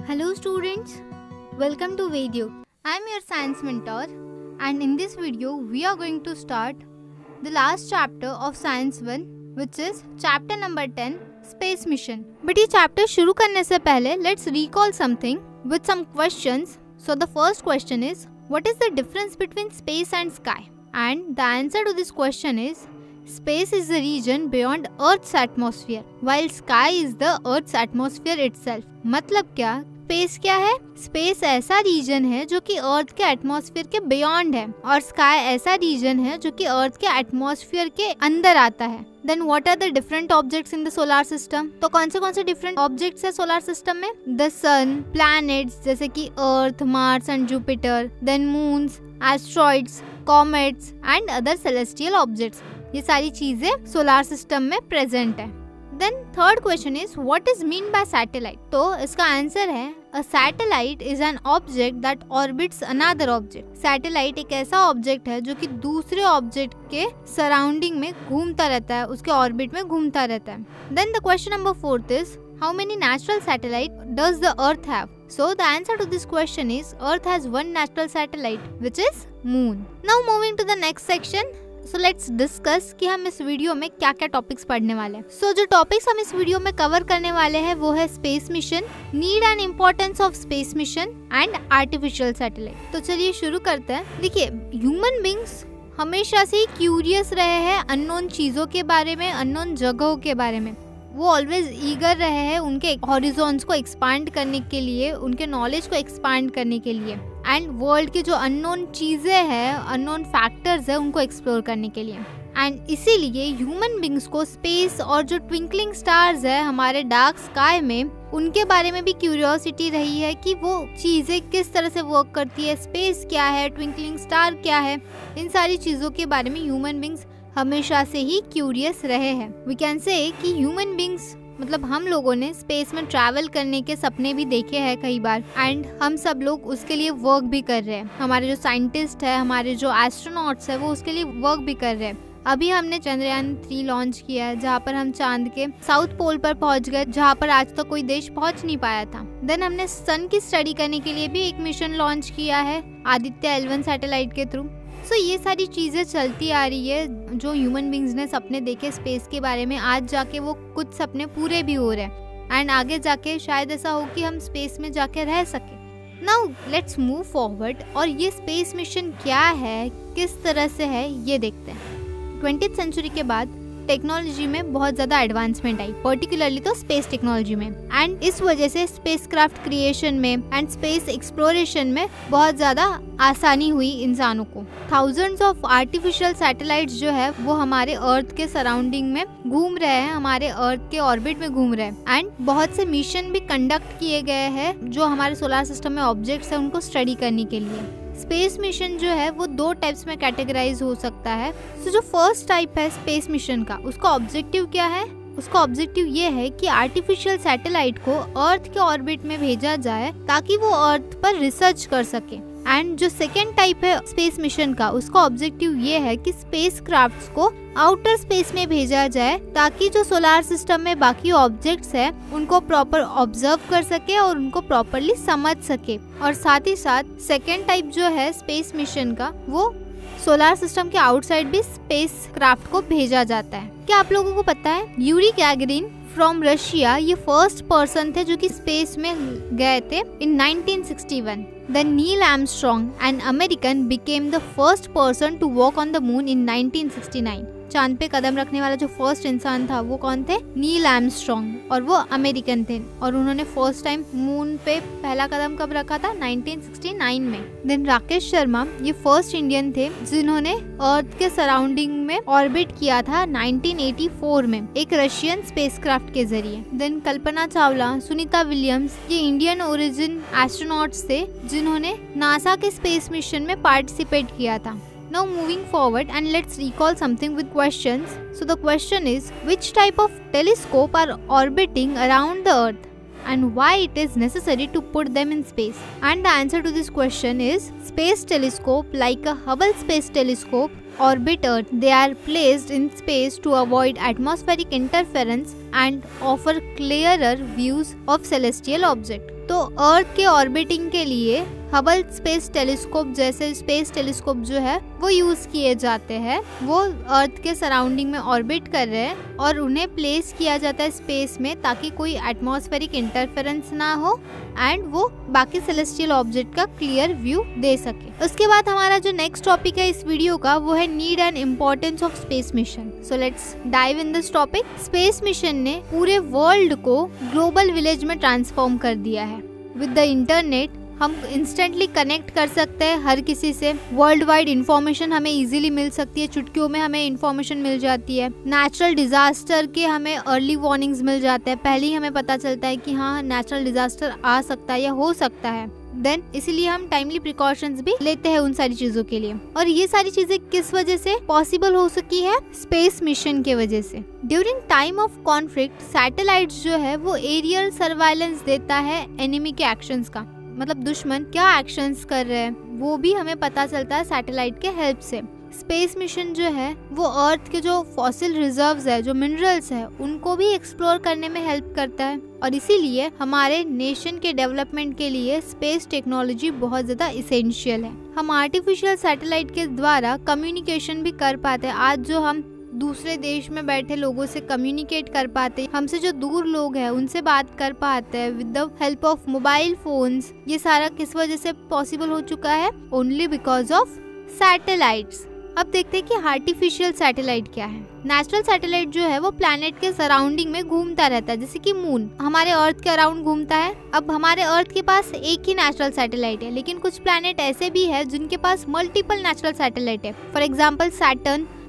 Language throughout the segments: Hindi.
Hello students, welcome to Video. I am your science mentor and in this video we are going to start the last chapter of Science 1 which is chapter number 10 Space Mission. But ये chapter शुरू करने से पहले let's recall something with some questions. So the first question is, what is the difference between space and sky? And the answer to this question is, space is the region beyond Earth's atmosphere, while sky is the Earth's atmosphere itself. मतलब क्या? स्पेस क्या है? स्पेस ऐसा रीजन है जो कि अर्थ के एटमॉस्फेयर के बियॉन्ड है और स्काई ऐसा रीजन है जो कि अर्थ के एटमॉस्फेयर के अंदर आता है. Then what are the different objects in the solar system? तो कौन से डिफरेंट ऑब्जेक्ट्स है सोलर सिस्टम में? द सन, प्लैनेट्स जैसे कि Earth, Mars and Jupiter, then moons, asteroids, comets and other celestial objects. ये सारी चीजें सोलर सिस्टम में प्रेजेंट है. Then third question is, what is mean by satellite? तो इसका आंसर है, a satellite is an object that orbits another object. Satellite एक ऐसा ऑब्जेक्ट है जो कि दूसरे ऑब्जेक्ट के सराउंडिंग में घूमता रहता है, उसके ऑर्बिट में घूमता रहता है. Then the question number 4 is, how many natural satellite does the earth have? So the answer to this question is, earth has one natural satellite which is moon. Now moving to the next section, so let's discuss कि हम इस वीडियो में क्या क्या टॉपिक्स पढ़ने वाले हैं. So जो टॉपिक्स हम इस वीडियो में कवर करने वाले हैं वो है space mission, need and importance of space mission and artificial satellite. तो चलिए शुरू करते हैं. देखिए, ह्यूमन बींग्स हमेशा से ही क्यूरियस रहे हैं अननोन चीजों के बारे में, अननोन जगहों के बारे में. वो ऑलवेज ईगर रहे हैं उनके हॉरिजॉन्स को एक्सपांड करने के लिए, उनके नॉलेज को एक्सपांड करने के लिए एंड वर्ल्ड की जो अननोन चीज़ें हैं, अननोन फैक्टर्स है, उनको एक्सप्लोर करने के लिए. एंड इसीलिए ह्यूमन बींग्स को स्पेस और जो ट्विंकलिंग स्टार्स है हमारे डार्क स्काई में, उनके बारे में भी क्यूरियोसिटी रही है कि वो चीज़ें किस तरह से वर्क करती है, स्पेस क्या है, ट्विंकलिंग स्टार क्या है. इन सारी चीज़ों के बारे में ह्यूमन बींग्स हमेशा से ही क्यूरियस रहे हैं. वी कैन से कि ह्यूमन बींग्स मतलब हम लोगों ने स्पेस में ट्रैवल करने के सपने भी देखे हैं कई बार एंड हम सब लोग उसके लिए वर्क भी कर रहे हैं. हमारे जो साइंटिस्ट है, हमारे जो एस्ट्रोनॉट्स है, वो उसके लिए वर्क भी कर रहे हैं. अभी हमने चंद्रयान 3 लॉन्च किया है जहाँ पर हम चांद के साउथ पोल पर पहुँच गए, जहाँ पर आज तक कोई देश पहुँच नहीं पाया था. देन हमने सन की स्टडी करने के लिए भी एक मिशन लॉन्च किया है आदित्य L1 सैटेलाइट के थ्रू. सो ये सारी चीज़ें चलती आ रही है जो ह्यूमन बींग्स ने सपने देखे स्पेस के बारे में, आज जाके वो कुछ सपने पूरे भी हो रहे हैं एंड आगे जाके शायद ऐसा हो कि हम स्पेस में जाके रह सके. नाउ लेट्स मूव फॉरवर्ड और ये स्पेस मिशन क्या है, किस तरह से है, ये देखते हैं. 20th सेंचुरी के बाद टेक्नोलॉजी में बहुत ज़्यादा एडवांसमेंट आई, पर्टिकुलरली तो स्पेस टेक्नोलॉजी में, एंड इस वजह से स्पेसक्राफ्ट क्रिएशन में एंड स्पेस एक्सप्लोरेशन में बहुत ज़्यादा आसानी हुई इंसानों को. थाउजेंड्स ऑफ आर्टिफिशियल सैटेलाइट्स जो है वो हमारे अर्थ के सराउंडिंग में घूम रहे हैं, हमारे अर्थ के ऑर्बिट में घूम रहे हैं एंड बहुत से मिशन भी कंडक्ट किए गए हैं जो हमारे सोलर सिस्टम में ऑब्जेक्ट्स हैं उनको स्टडी करने के लिए. स्पेस मिशन जो है वो 2 टाइप्स में कैटेगराइज हो सकता है. तो जो फर्स्ट टाइप है स्पेस मिशन का, उसका ऑब्जेक्टिव क्या है? उसका ऑब्जेक्टिव ये है कि आर्टिफिशियल सैटेलाइट को अर्थ के ऑर्बिट में भेजा जाए ताकि वो अर्थ पर रिसर्च कर सके. एंड जो सेकेंड टाइप है स्पेस मिशन का, उसका ऑब्जेक्टिव ये है कि स्पेस क्राफ्ट्स को आउटर स्पेस में भेजा जाए ताकि जो सोलर सिस्टम में बाकी ऑब्जेक्ट्स है उनको प्रॉपर ऑब्जर्व कर सके और उनको प्रॉपरली समझ सके. और साथ ही साथ सेकेंड टाइप जो है स्पेस मिशन का, वो सोलर सिस्टम के आउटसाइड भी स्पेस क्राफ्ट को भेजा जाता है. क्या आप लोगों को पता है, यूरी गैगरिन फ्रॉम रशिया ये फर्स्ट पर्सन थे जो कि स्पेस में गए थे इन 1961. Then Neil Armstrong, an American, became the first person to walk on the moon in 1969. चांद पे कदम रखने वाला जो फर्स्ट इंसान था वो कौन थे? नील आर्मस्ट्रॉन्ग, और वो अमेरिकन थे और उन्होंने फर्स्ट टाइम मून पे पहला कदम कब रखा था? 1969 में. देन राकेश शर्मा ये फर्स्ट इंडियन थे जिन्होंने अर्थ के सराउंडिंग में ऑर्बिट किया था 1984 में एक रशियन स्पेसक्राफ्ट के जरिए. देन कल्पना चावला, सुनीता विलियम्स ये इंडियन ओरिजिन एस्ट्रोनॉट्स थे जिन्होंने नासा के स्पेस मिशन में पार्टिसिपेट किया था. Now moving forward and let's recall something with questions. So the question is, which type of telescope are orbiting around the earth and why it is necessary to put them in space? And the answer to this question is, space telescope like a Hubble Space Telescope orbit earth. They are placed in space to avoid atmospheric interference and offer clearer views of celestial objects. तो तो अर्थ के ऑर्बिटिंग के लिए हबल स्पेस टेलीस्कोप जैसे स्पेस टेलीस्कोप जो है वो यूज किए जाते हैं। वो अर्थ के सराउंडिंग में ऑर्बिट कर रहे हैं और उन्हें प्लेस किया जाता है स्पेस में ताकि कोई एटमॉस्फेरिक इंटरफेरेंस ना हो एंड वो बाकी सेलेस्टियल ऑब्जेक्ट का क्लियर व्यू दे सके। उसके बाद हमारा जो नेक्स्ट टॉपिक है इस वीडियो का वो है need and importance of space mission. So let's dive in this topic. Space mission ने पूरे वर्ल्ड को ग्लोबल विलेज में ट्रांसफॉर्म कर दिया है। विद द इंटरनेट हम इंस्टेंटली कनेक्ट कर सकते हैं हर किसी से। वर्ल्ड वाइड इन्फॉर्मेशन हमें इजीली मिल सकती है, चुटकियों में हमें इन्फॉर्मेशन मिल जाती है। नेचुरल डिजास्टर के हमें अर्ली वार्निंग्स मिल जाते हैं, पहले ही हमें पता चलता है कि हाँ नेचुरल डिजास्टर आ सकता है या हो सकता है। देन इसीलिए हम टाइमली प्रिकॉशंस भी लेते हैं उन सारी चीजों के लिए। और ये सारी चीजें किस वजह से पॉसिबल हो सकी है? स्पेस मिशन के वजह से। During time of conflict satellites जो है वो एरियल सर्वाइलेंस देता है एनिमी के एक्शंस का, मतलब दुश्मन क्या एक्शंस कर रहे हैं वो भी हमें पता चलता है सैटेलाइट के हेल्प से। स्पेस मिशन जो है वो अर्थ के जो फॉसिल रिजर्व्स है, जो मिनरल्स है, उनको भी एक्सप्लोर करने में हेल्प करता है। और इसीलिए हमारे नेशन के डेवलपमेंट के लिए स्पेस टेक्नोलॉजी बहुत ज्यादा इसेंशियल है। हम आर्टिफिशियल सैटेलाइट के द्वारा कम्युनिकेशन भी कर पाते हैं। आज जो हम दूसरे देश में बैठे लोगों से कम्युनिकेट कर पाते हैं, हमसे जो दूर लोग हैं उनसे बात कर पाते हैं with the help of mobile phones. ये सारा किस वजह से पॉसिबल हो चुका है? Only because of satellites. अब देखते हैं कि आर्टिफिशियल सैटेलाइट क्या है। नेचुरल सैटेलाइट जो है वो प्लैनेट के सराउंडिंग में घूमता रहता है, जैसे कि मून हमारे अर्थ के अराउंड घूमता है। अब हमारे अर्थ के पास एक ही नेचुरल सैटेलाइट है, लेकिन कुछ प्लैनेट ऐसे भी है जिनके पास मल्टीपल नेचुरल सैटेलाइट है। फॉर एग्जाम्पल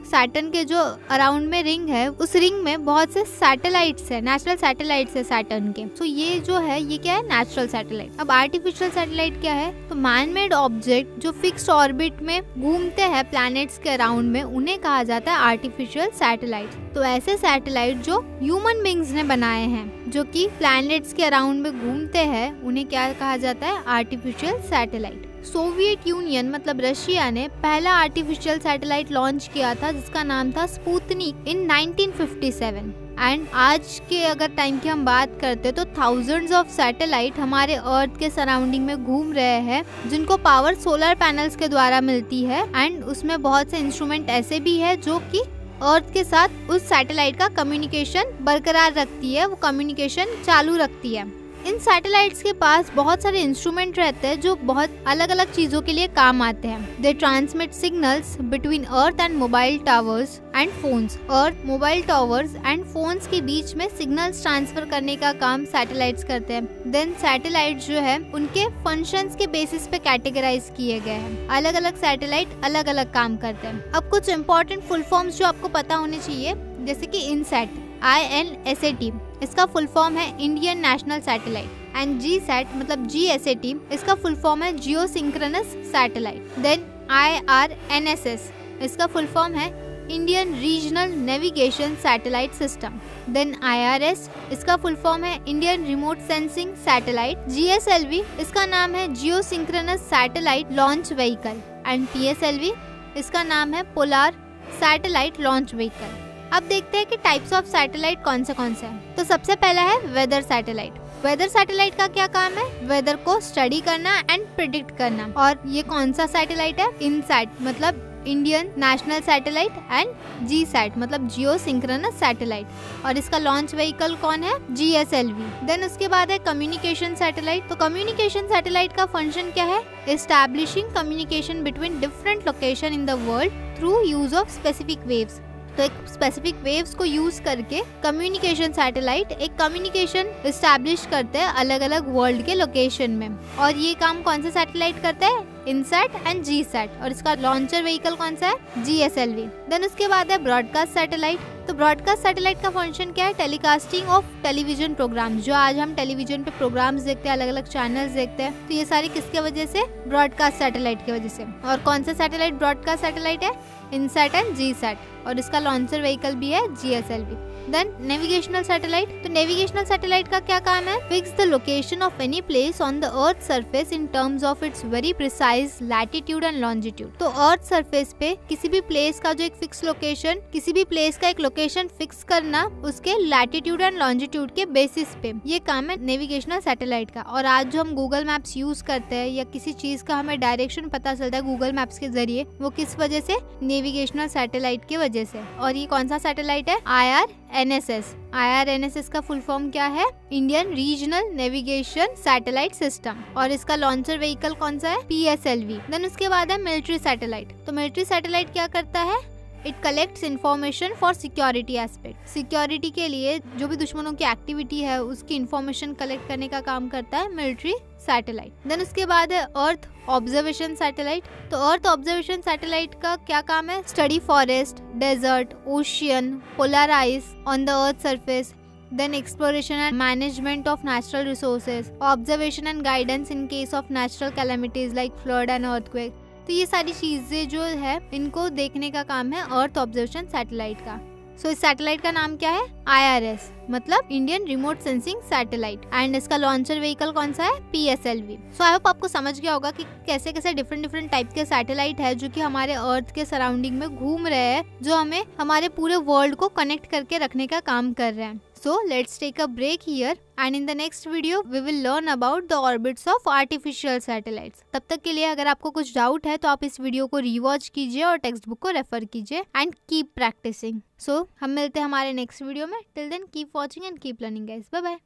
सैटर्न के जो अराउंड में रिंग है उस रिंग में बहुत से सैटेलाइट्स है, नेचुरल सैटेलाइट्स है सैटर्न के। तो ये जो है ये क्या है? Natural satellite. अब आर्टिफिशियल सैटेलाइट क्या है? तो मैन मेड ऑब्जेक्ट जो फिक्स्ड ऑर्बिट में घूमते हैं प्लैनेट्स के अराउंड में, उन्हें कहा जाता है आर्टिफिशियल सैटेलाइट। तो ऐसे सैटेलाइट जो ह्यूमन बींग्स ने बनाए हैं जो कि प्लैनेट्स के अराउंड में घूमते हैं, उन्हें क्या कहा जाता है? Artificial satellite. सोवियत यूनियन मतलब रशिया ने पहला आर्टिफिशियल सैटेलाइट लॉन्च किया था जिसका नाम था स्पुतनिक इन 1957। एंड आज के अगर टाइम की हम बात करते तो थाउजेंड्स ऑफ सैटेलाइट हमारे अर्थ के सराउंडिंग में घूम रहे हैं जिनको पावर सोलर पैनल्स के द्वारा मिलती है। एंड उसमें बहुत से इंस्ट्रूमेंट ऐसे भी है जो कि अर्थ के साथ उस सैटेलाइट का कम्युनिकेशन बरकरार रखती है, वो कम्युनिकेशन चालू रखती है। इन सैटेलाइट्स के पास बहुत सारे इंस्ट्रूमेंट रहते हैं जो बहुत अलग अलग चीजों के लिए काम आते हैं। They transmit signals between earth and mobile towers and phones. Earth, mobile towers and phones के बीच में सिग्नल्स ट्रांसफर करने का काम सैटेलाइट्स करते हैं। देन सैटेलाइट जो है उनके फंक्शंस के बेसिस पे कैटेगराइज किए गए हैं। अलग अलग सैटेलाइट अलग अलग काम करते हैं। अब कुछ इंपॉर्टेंट फुल फॉर्म्स जो आपको पता होने चाहिए, जैसे कि इनसैट, INSAT, इसका फुल फॉर्म है Indian national satellite. And GSAT मतलब GSAT, इसका फुल फॉर्म है geosynchronous satellite. Then IRNSS, इसका फुल फॉर्म है Indian regional navigation satellite system. Then IRS, इसका फुल फॉर्म है Indian remote sensing satellite. GSLV, इसका नाम है geosynchronous satellite launch vehicle. And PSLV, इसका नाम है पोलर सैटेलाइट लॉन्च व्हीकल। अब देखते हैं कि टाइप्स ऑफ सैटेलाइट कौन से हैं। तो सबसे पहला है वेदर सैटेलाइट। वेदर सैटेलाइट का क्या काम है? वेदर को स्टडी करना एंड प्रिडिक्ट करना। और ये कौन सा सैटेलाइट है? इनसैट मतलब Indian national satellite and GSAT मतलब जियो सिंक्रोनस सैटेलाइट। और इसका लॉन्च व्हीकल कौन है? GSLV। देन उसके बाद है कम्युनिकेशन सैटेलाइट। तो कम्युनिकेशन सैटेलाइट का फंक्शन क्या है? Establishing communication between different location in the world through use of specific waves. तो एक स्पेसिफिक वेव्स को यूज करके कम्युनिकेशन सैटेलाइट एक कम्युनिकेशन एस्टैब्लिश करते हैं अलग अलग वर्ल्ड के लोकेशन में। और ये काम कौन सा सैटेलाइट करता है? INSAT and GSAT। और इसका लॉन्चर व्हीकल कौन सा है? GSLV। देन उसके बाद है ब्रॉडकास्ट सैटेलाइट। तो ब्रॉडकास्ट सैटेलाइट का फंक्शन क्या है? Telecasting of television programme. जो आज हम टेलीविजन पे प्रोग्राम्स देखते हैं, अलग अलग चैनल्स देखते हैं, तो ये सारे किसके वजह से? ब्रॉडकास्ट सैटेलाइट की वजह से। और कौन सा सैटेलाइट ब्रॉडकास्ट सैटेलाइट है? INSAT and GSAT। और इसका लॉन्चर व्हीकल भी है GSLV। Then navigational satellite. तो नेविगेशनल सैटेलाइट का क्या काम है? Fix the location of any place on the earth surface in terms of its very precise latitude and longitude. तो अर्थ सरफेस पे किसी भी प्लेस का जो एक फिक्स लोकेशन, किसी भी प्लेस का एक लोकेशन फिक्स करना उसके लैटिट्यूड एंड लॉन्जिट्यूड के बेसिस पे, ये काम है नेविगेशनल सैटेलाइट का। और आज जो हम गूगल मैप्स यूज करते हैं या किसी चीज का हमें डायरेक्शन पता चलता है गूगल मैप्स के जरिए, वो किस वजह से? नेविगेशनल सैटेलाइट की वजह से। और ये कौन सा सैटेलाइट है? IRNSS। IRNSS का फुल फॉर्म क्या है? Indian regional navigation satellite system. और इसका लॉन्चर व्हीकल कौन सा है? PSLV। देन उसके बाद है मिलिट्री सैटेलाइट। तो मिलिट्री सैटेलाइट क्या करता है? It collects information for security aspect. Security के लिए जो भी दुश्मनों की एक्टिविटी है उसकी इंफॉर्मेशन कलेक्ट करने का काम करता है मिलिट्री सैटेलाइट। देन उसके बाद है अर्थ ऑब्जर्वेशन सैटेलाइट। तो अर्थ ऑब्जर्वेशन सैटेलाइट का क्या काम है? Study forest, desert, ocean, polar ice on the earth surface, then exploration and management of natural resources, observation and guidance in case of natural calamities like flood and earthquake। तो ये सारी चीजें जो है इनको देखने का काम है अर्थ ऑब्जर्वेशन सैटेलाइट का। इस सैटेलाइट का नाम क्या है? IRS, मतलब Indian remote sensing satellite. And इसका लॉन्चर व्हीकल कौन सा है? PSLV। आई होप आपको समझ गया होगा कि कैसे कैसे डिफरेंट टाइप के सैटेलाइट है जो कि हमारे अर्थ के सराउंडिंग में घूम रहे हैं, जो हमें हमारे पूरे वर्ल्ड को कनेक्ट करके रखने का काम कर रहे हैं। So let's take a break here and in the next video we will learn about the orbits of artificial satellites। तब तक के लिए अगर आपको कुछ डाउट है तो आप इस वीडियो को रीवॉच कीजिए और टेक्स्ट बुक को रेफर कीजिए एंड कीप प्रैक्टिसिंग। हम मिलते हैं हमारे नेक्स्ट वीडियो में। Till then keep watching and keep learning guys. Bye bye.